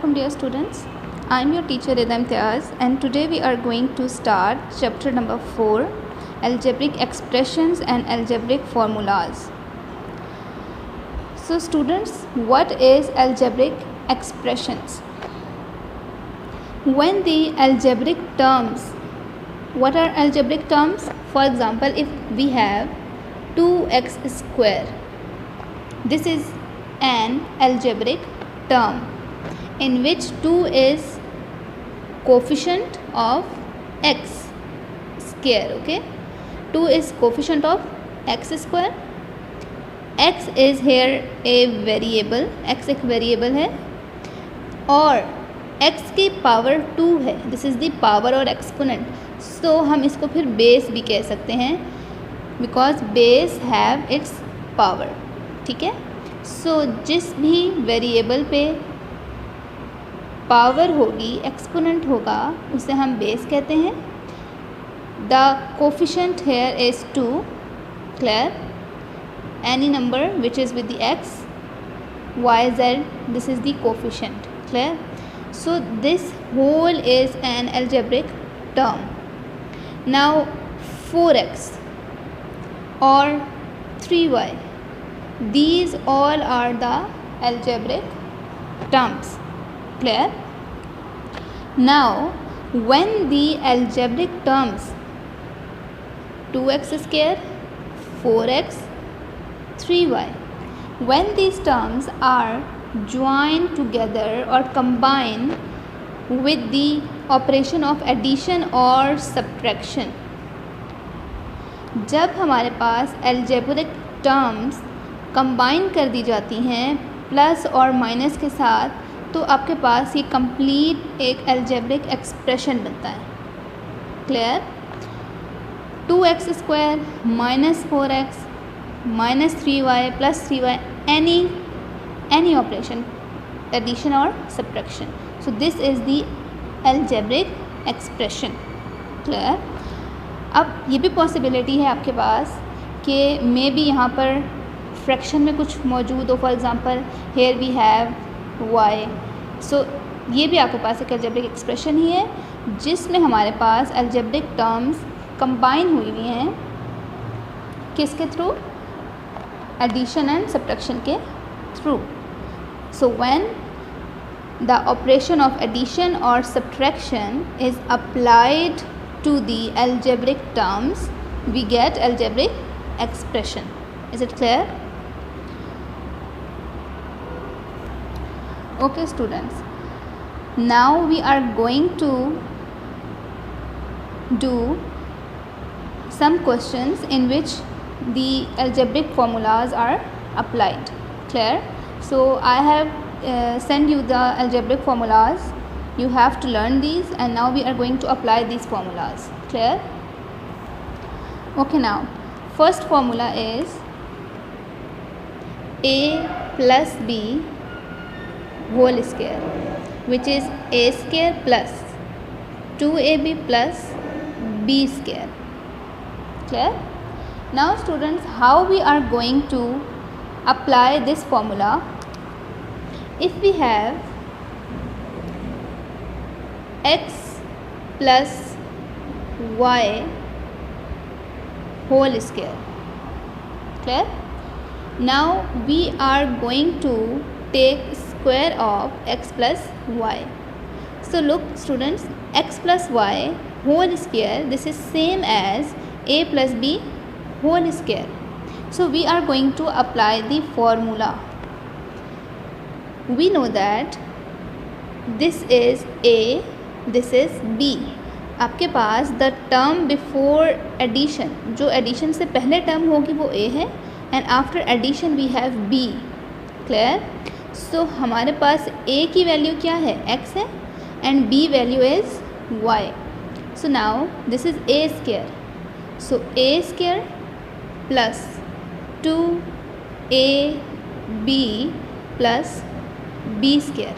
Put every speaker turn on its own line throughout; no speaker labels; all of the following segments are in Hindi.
Assalamualaikum dear students. I am your teacher Rida Imtiaz and today we are going to start chapter number 4, algebraic expressions and algebraic formulas. So students, what is algebraic expressions? When the algebraic terms, what are algebraic terms? For example, if we have 2x square, this is an algebraic term in which 2 is coefficient of x square. Okay, 2 is coefficient of x square. x is here a variable, x एक वेरिएबल है और x की पावर 2 है. दिस इज़ द पावर और एक्सपोनेंट. सो हम इसको फिर बेस भी कह सकते हैं because base have it's power. ठीक है. सो जिस भी वेरिएबल पे पावर होगी, एक्सपोनेंट होगा, उसे हम बेस कहते हैं. The coefficient here is 2. Clear. Any number which is with the X, Y, Z, this is the coefficient. Clear. So this whole is an algebraic term. Now 4x or 3y, these all are the algebraic terms. Clear. Now when the algebraic terms 2x square, 4x, 3y, when these terms are joined together or combined with the operation of addition or subtraction, जब हमारे पास algebraic terms कंबाइन कर दी जाती हैं प्लस और माइनस के साथ, तो आपके पास ये कंप्लीट एक algebraic एक्सप्रेशन बनता है. Clear. 2x square minus 4x minus 3y plus 3y, any operation, addition और subtraction. So this is the algebraic expression. Clear. अब ये भी पॉसिबिलिटी है आपके पास कि मे बी यहाँ पर फ्रैक्शन में कुछ मौजूद हो. For example here we have y. So ये भी आपके पास एक algebraic एक्सप्रेशन ही है जिसमें हमारे पास algebraic टर्म्स कंबाइन हुई हुई हैं. किसके थ्रू? एडिशन एंड सब्ट्रैक्शन के through. So when the operation of addition or subtraction is applied to the algebraic terms, we get algebraic expression. Is it clear? Okay students, now we are going to do some questions in which the algebraic formulas are applied. Clear? So I have send you the algebraic formulas. You have to learn these and now we are going to apply these formulas. Clear? Okay, now first formula is a plus b whole square, which is a square plus 2ab plus b square. Clear? Now students, how we are going to apply this formula? If we have x plus y whole square. Clear? Now we are going to take square of x plus y. So look students, x plus y whole square, this is same as a plus b whole square. So we are going to apply the formula. We know that this is a, this is b. आपके पास द टर्म बिफोर एडिशन, जो एडिशन से पहले टर्म होगी वो a है and after addition we have b. Clear. So हमारे पास a की वैल्यू क्या है? x है and b value is y. So now this is a square. So a square plus 2ab plus b square.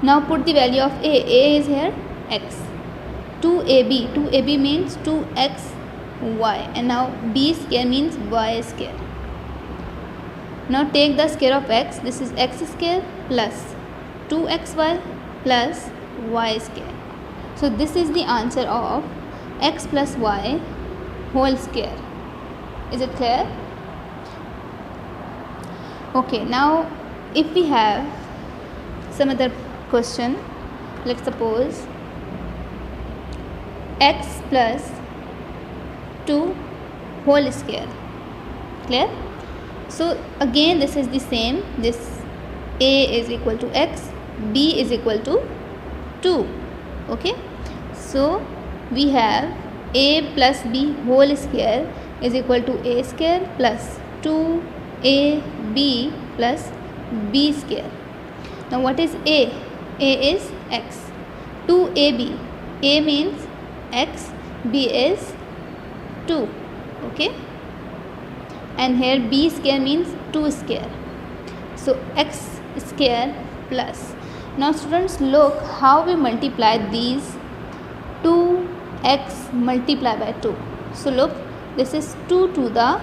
Now put the value of a. A is here x. 2ab means 2xy and now b square means y square. Now take the square of x. This is x square plus 2xy plus y square. So this is the answer of x plus y whole square. Is it clear? Okay, now if we have some other question, let's suppose x plus 2 whole square. Clear? So again this is the same, this a is equal to x, b is equal to 2. Okay, so we have a plus b whole square is equal to a square plus 2ab plus b square. Now what is a? A is x. 2ab, a means x, b is 2. Okay, and here b square means 2 square, so x square plus. Now students, look how we multiply these 2x multiply by 2. So look, this is 2 to the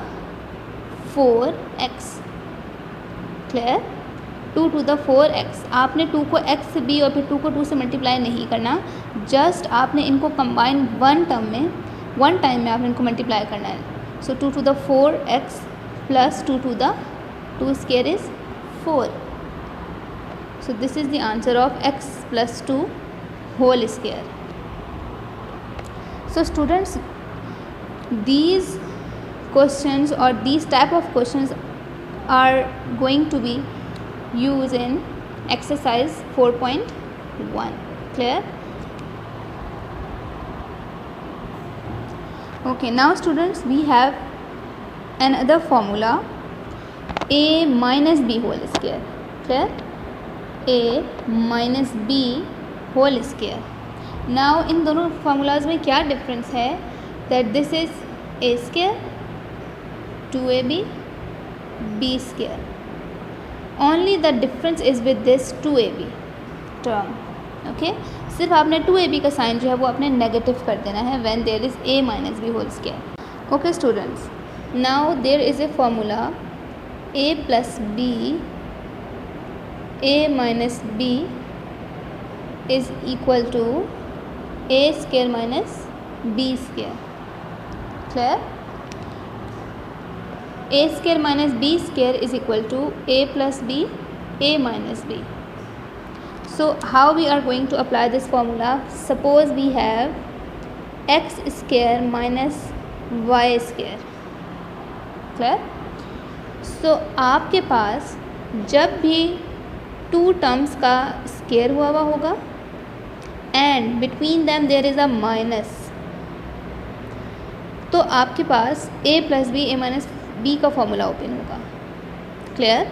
4x. Clear? 2 to the 4x. आपने 2 को x से b और फिर 2 को 2 से मल्टीप्लाई नहीं करना, जस्ट आपने इनको कंबाइन वन टाइम में आपने इनको मल्टीप्लाई करना है. सो 2 to the 4x plus 2 to the 2 square is 4. So this is the answer of x plus 2 whole square. So students, these questions or these type of questions are going to be used in exercise 4.1. Clear? Okay, now students, we have another formula, a minus b whole square. Clear? a minus b whole square. Now इन दोनों formulas में क्या difference है? That this is a square 2ab b square. Only the difference is with this 2ab term. Okay, सिर्फ आपने 2ab का साइन जो है वो अपने नेगेटिव कर देना है when there is a minus b whole square. Okay students, now there is a formula a plus b, a minus b is equal to a square minus b square. Clear? a square minus b square is equal to a plus b, a minus b. So how we are going to apply this formula? Suppose we have x square minus y square. Clear? So आपके पास जब भी 2 टर्म्स का स्क्वायर हुआ होगा and between them there is a minus, तो आपके पास a plus B a minus B का फॉर्मूला ओपन होगा. क्लियर?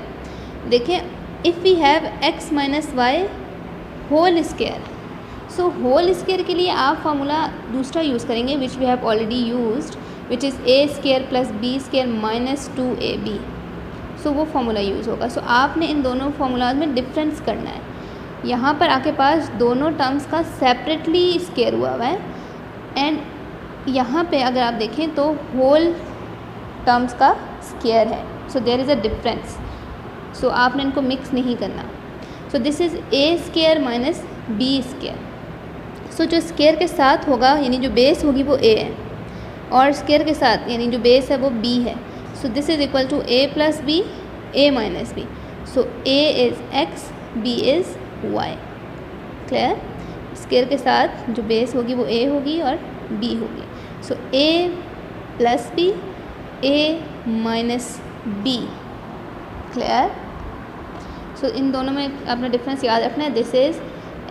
देखें, if we have x minus Y whole square, so whole square के लिए आप फार्मूला दूसरा यूज़ करेंगे which we have already used, which is a square plus b square minus 2ab. So वो फार्मूला यूज़ होगा. सो आपने इन दोनों फार्मूलाज में डिफरेंस करना है. यहाँ पर आपके पास दोनों टर्म्स का सेपरेटली स्क्वायर हुआ है एंड यहाँ पे अगर आप देखें तो होल टर्म्स का स्क्वायर है. So there is a difference. So आपने इनको मिक्स नहीं करना. So this is a square minus b square. So जो स्क्वायर के साथ होगा यानी जो बेस होगी वो a है और स्क्वायर के साथ यानी जो बेस है वो b है. So this is equal to a plus b, a minus b. So a is x, b is y. Clear? Square के साथ जो बेस होगी वो a होगी और b होगी. So a plus b, a minus b. Clear? So इन दोनों में अपना डिफरेंस याद रखना है. दिस इज़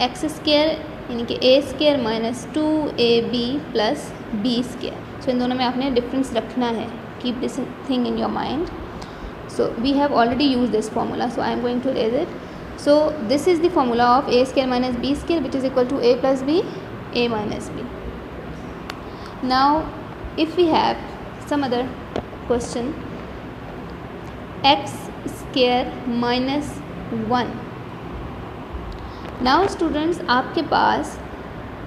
एक्स स्क्वायर यानी कि a square minus 2ab plus b square. So इन दोनों में आपने डिफरेंस रखना है. Keep this thing in your mind. So we have already used this formula, so I am going to erase it. So this is the formula of a square minus b square, which is equal to a plus b, a minus b. Now if we have some other question, x square minus 1. Now students, आपके पास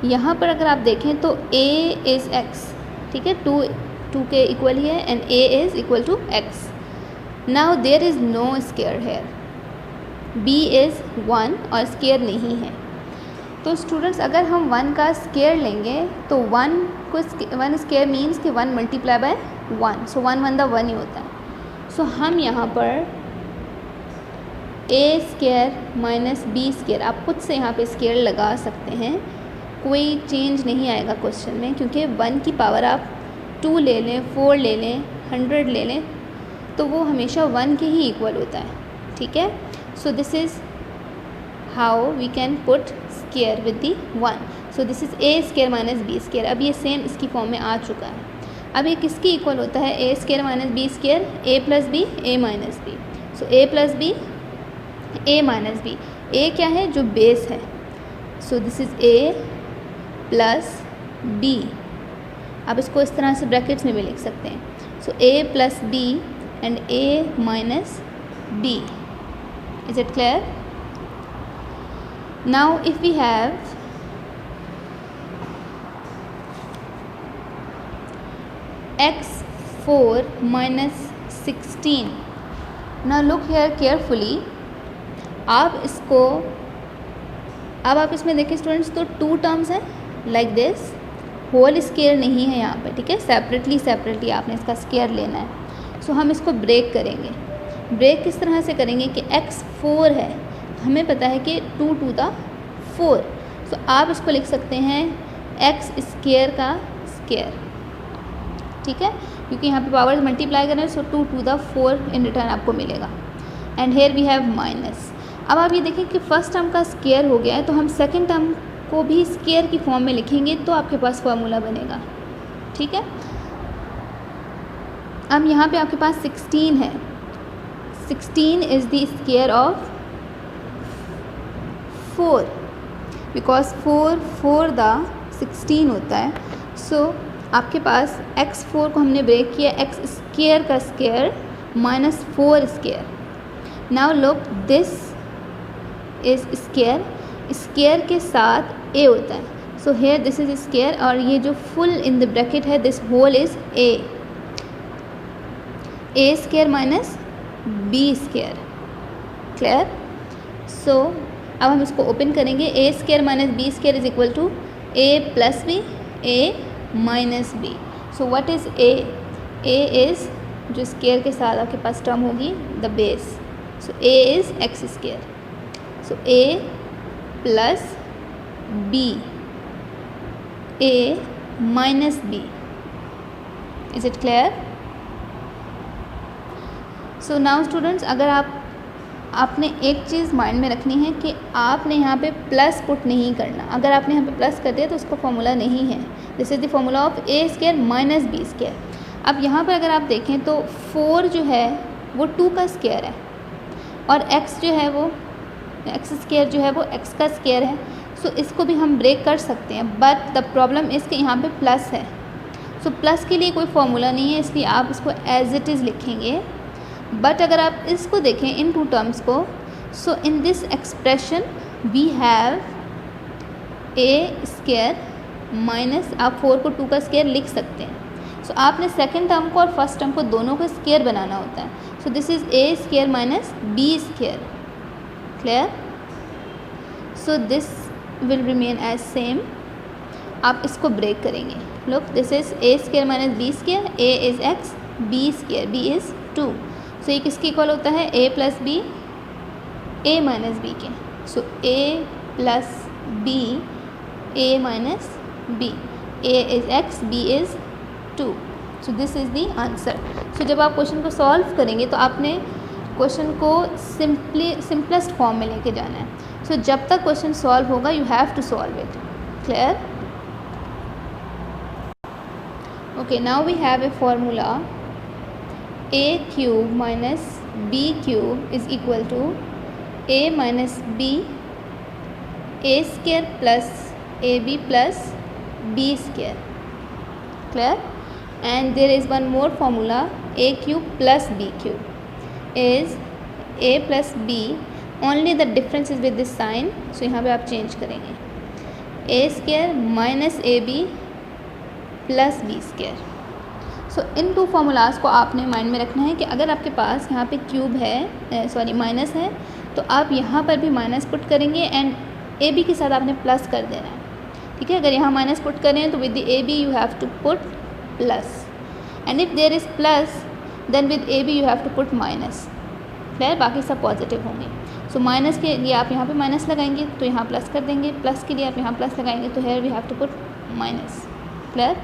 यहाँ पर अगर आप देखें तो a is x, ठीक है, 2 के इक्वल ही है and a is equal to x. Now there is no square here. b is 1 और स्केयर नहीं है। तो स्टूडेंट्स अगर हम 1 का स्केयर लेंगे तो 1 स्केयर मीन्स कि 1 मल्टीप्लाई बाय 1, सो 1 1 1 ही होता है। सो हम यहाँ पर a square minus b square, आप खुद से यहाँ पे स्केयर लगा सकते हैं, कोई चेंज नहीं आएगा क्वेश्चन में, क्योंकि 1 की पावर आप 2 ले लें, 4 ले लें, 100 ले लें, तो वो हमेशा 1 के ही इक्वल होता है, ठीक है। So this is how we can put square with the 1। So this is a square minus b square. अब ये सेम इसकी फॉर्म में आ चुका है। अब ये किसकी इक्वल होता है? a square minus b square, a plus b, a minus b। So a plus b, a minus b। a क्या है? जो बेस है। So this is a plus b। आप इसको इस तरह से ब्रैकेट्स में भी लिख सकते हैं। सो a plus b and a minus b। Is it clear? Now if we have x4 minus 16, now look here carefully। आप इसको, अब आप इसमें देखें स्टूडेंट्स, तो 2 टर्म्स हैं लाइक दिस, होल स्केयर नहीं है यहाँ पे, ठीक है। सेपरेटली आपने इसका स्केयर लेना है। सो हम इसको ब्रेक करेंगे। ब्रेक किस तरह से करेंगे कि x4 है, हमें पता है कि 2 टू द 4, सो आप इसको लिख सकते हैं x स्केयर का स्केयर, ठीक है, क्योंकि यहाँ पे पावर्स मल्टीप्लाई करें। So 2 to the 4 in return आपको मिलेगा। And here we have minus. अब आप ये देखें कि फर्स्ट टर्म का स्केयर हो गया है, तो हम सेकंड टर्म को भी स्केयर की फॉर्म में लिखेंगे तो आपके पास फार्मूला बनेगा, ठीक है। अब यहाँ पे आपके पास 16 है। 16 is the square of 4, because 4 the 16 होता है। सो आपके पास x4 को हमने ब्रेक किया, x स्केयर का square minus 4 square. Now look, this is square, square के साथ a होता है। So here this is square, और ये जो फुल इन द ब्रैकेट है, this whole is a square minus b square. Clear? So अब हम इसको ओपन करेंगे। a square minus b square is equal to a plus b, a minus b। So what is a? a is जो स्केयर के साथ आपके पास टर्म होगी, the base. So a is x square. So a plus b, a minus b। Is it clear? So now students, अगर आपने एक चीज़ माइंड में रखनी है कि आपने यहाँ पे प्लस पुट नहीं करना। अगर आपने यहाँ पे प्लस कर दिया तो उसका फॉर्मूला नहीं है। This is the formula of a square minus b square. अब यहाँ पर अगर आप देखें तो 4 जो है वो 2 का स्केयर है, और x जो है वो x स्केयर जो है वो x का स्केयर है। सो इसको भी हम ब्रेक कर सकते हैं, बट द प्रॉब्लम इज़ कि यहाँ पे प्लस है। सो प्लस के लिए कोई फॉर्मूला नहीं है, इसलिए आप इसको एज इट इज़ लिखेंगे। बट अगर आप इसको देखें इन 2 टर्म्स को, so in this expression we have a square minus, आप 4 को 2 का स्केयर लिख सकते हैं। सो आपने सेकंड टर्म को और फर्स्ट टर्म को दोनों को स्केयर बनाना होता है। So this is a square minus b square. Clear? So this will remain as same. आप इसको ब्रेक करेंगे। Look, this is a square minus b square, a is x, b square, b is 2। So ये किसके इक्वल होता है? a plus b, a minus b के। सो a plus b, a minus b, a is x, b is 2। So this is the answer. सो जब आप क्वेश्चन को सॉल्व करेंगे तो आपने क्वेश्चन को सिंपलेस्ट फॉर्म में लेके जाना है। सो जब तक क्वेश्चन सॉल्व होगा you have to solve it. Clear? Okay, now we have a formula a cube minus b cube is equal to a minus b, a square plus ab plus b square. Clear? And there is one more formula, a cube plus b cube is a plus b, only the difference is with this sign. So यहाँ पे आप चेंज करेंगे, a square minus ab plus b square. So इन 2 फार्मूलाज को आपने माइंड में रखना है कि अगर आपके पास यहाँ पे क्यूब है, सॉरी माइनस है, तो आप यहाँ पर भी माइनस पुट करेंगे एंड ए बी के साथ आपने प्लस कर देना है, ठीक है। अगर यहाँ माइनस पुट करें तो with the A B you have to put plus, and if there is plus then with A B you have to put minus. Clear, बाकी सब पॉजिटिव होंगे। सो माइनस के लिए आप यहाँ पे माइनस लगाएंगे तो यहाँ प्लस कर देंगे, प्लस के लिए आप यहाँ प्लस लगाएंगे तो here we have to put minus. Clear,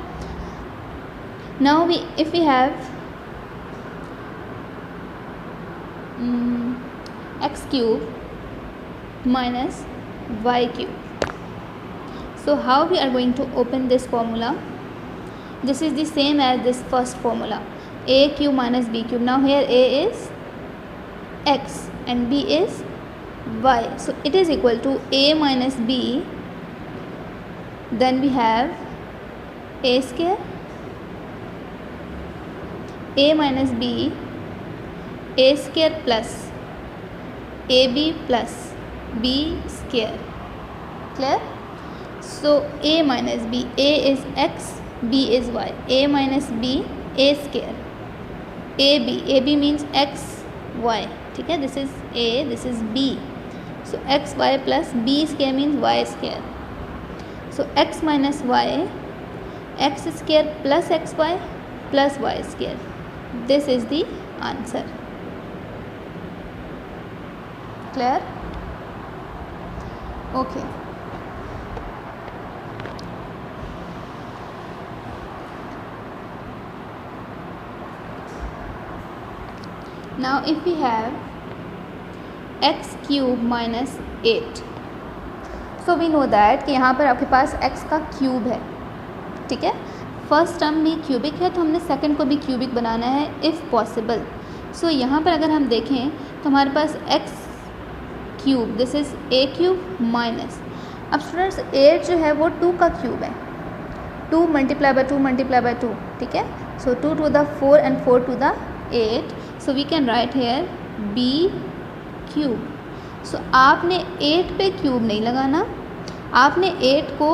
now we if we have x cube minus y cube, so how we are going to open this formula? This is the same as this first formula, a cube minus b cube. Now here a is x and b is y, so it is equal to a minus b, then we have a square, a minus b, a square plus ab plus b square. Clear? So a minus b, a is x, b is y, a minus b, a square, ab means x y, ठीक है, this is a, this is b, so x y plus b square means y square, so x minus y, x square plus xy plus y square, this is the answer. Clear? Okay. Now if we have x cube minus 8, so we know that कि यहाँ पर आपके पास x का क्यूब है, ठीक है। फर्स्ट टर्म भी क्यूबिक है तो हमने सेकंड को भी क्यूबिक बनाना है इफ़ पॉसिबल। सो यहाँ पर अगर हम देखें तो हमारे पास x cube, this is a cube minus, अब स्टूडेंट्स 8 जो है वो 2 का क्यूब है, 2 मल्टीप्लाई बाय 2 मल्टीप्लाई बाय 2, ठीक है। सो 2 to the 4 and 4 to the 8, so we can write here b cube. So आपने 8 पे क्यूब नहीं लगाना, आपने 8 को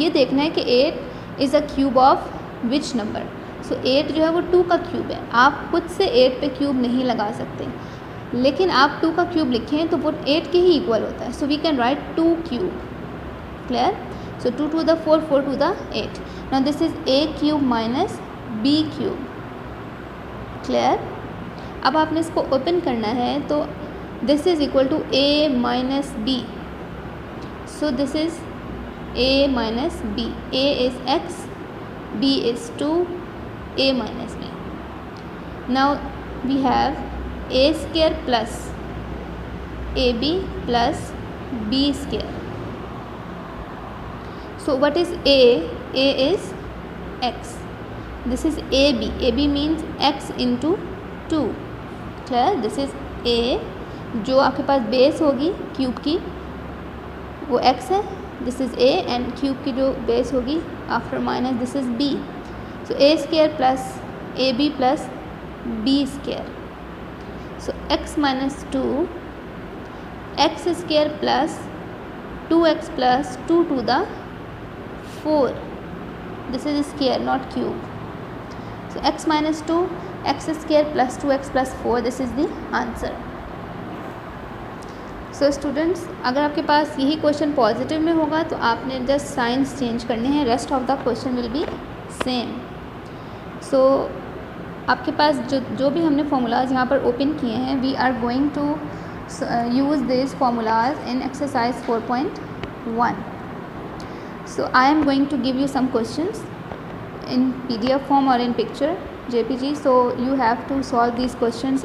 ये देखना है कि 8 is a cube of which number. So 8 जो है वो 2 का क्यूब है, आप खुद से 8 पे क्यूब नहीं लगा सकते, लेकिन आप 2 का क्यूब लिखें तो वो 8 के ही इक्वल होता है। So we can write 2 cube. Clear? So 2 to the 4, 4 to the 8. Now this is a cube minus b cube. Clear? अब आपने इसको ओपन करना है तो this is equal to a minus b, so this is a minus b, a is x, b is 2, a minus b. Now we have a square plus ab plus b square. So what is a? A is x. This is ab. ab means x into 2. Clear? This is a. जो आपके पास बेस होगी क्यूब की वो x है, this is a, and cube की जो बेस होगी after minus this is b. So a square plus ab plus b square. So x minus 2, x square plus 2x plus 2 to the 4. This is square, not cube. So x minus 2, x square plus 2x plus 4. This is the answer. So students, अगर आपके पास यही क्वेश्चन पॉजिटिव में होगा तो आपने जस्ट साइंस चेंज करने हैं, rest of the question will be same. So आपके पास जो भी हमने फार्मूलाज यहाँ पर ओपन किए हैं, we are going to use this formulas in exercise 4.1. So I am going to give you some questions in PDF form or in picture JPG, so you have to solve these questions